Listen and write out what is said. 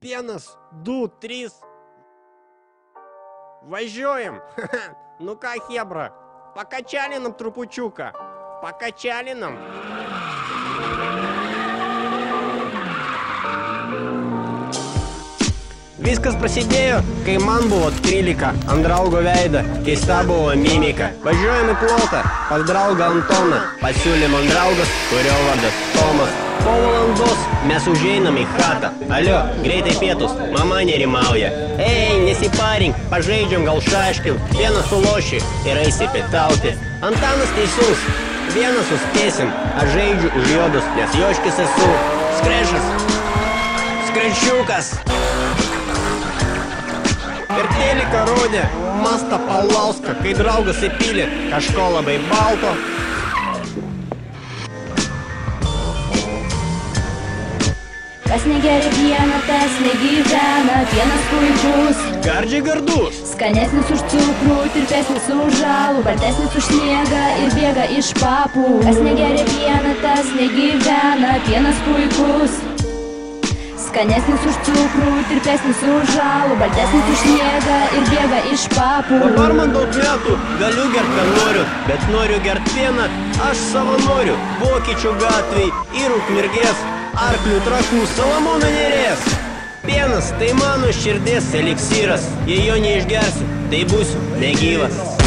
Пенас, 2, 3. Važiuojam. Ну ка, хебра, покачали нам трупучука. Покачали нам. Viskas prasidėjo, kai man buvo 13, ant draugo veidą keista buvo mimika. Važiuojam į plotą, pas draugą Antoną, pasiūlė man draugas, kurio vardas Tomas. Po valandos mes užeinam į chatą. Alio, greitai pietus, mama nerimauja. Ei, nesiparink, pažaidžiam gal šaškių, vieną suloši ir eisi pietauti. Antanas teisus, vieną suspėsim, aš žaidžiu už juodus, nes joškis esu. Skrešas, skrečiukas. Per teliką rodė Mastą Paulauską, kai draugas įpylė kažko labai balto. Kas negeria pieną, tas negyvena, pienas puikus, Gardžiai gardus, skanesnis už cukrų, tirpesnis už žalų, baltesnis už sniegą ir bėga iš papų. Kas negeria pieną, tas negyvena, pienas puikus, skanesnis už cukrų, tirpesnis už žalų, baltesnis už sniegą ir bėga iš papų. Dabar man daug metų, galiu gert ką noriu, bet noriu gert pieną, aš savo noriu. Vokiečių gatvėj ir Ukmergės, arklių trakų, Salamono Nėries. Pienas tai mano širdies eliksyras, jei jo neišgersiu, tai būsiu negyvas.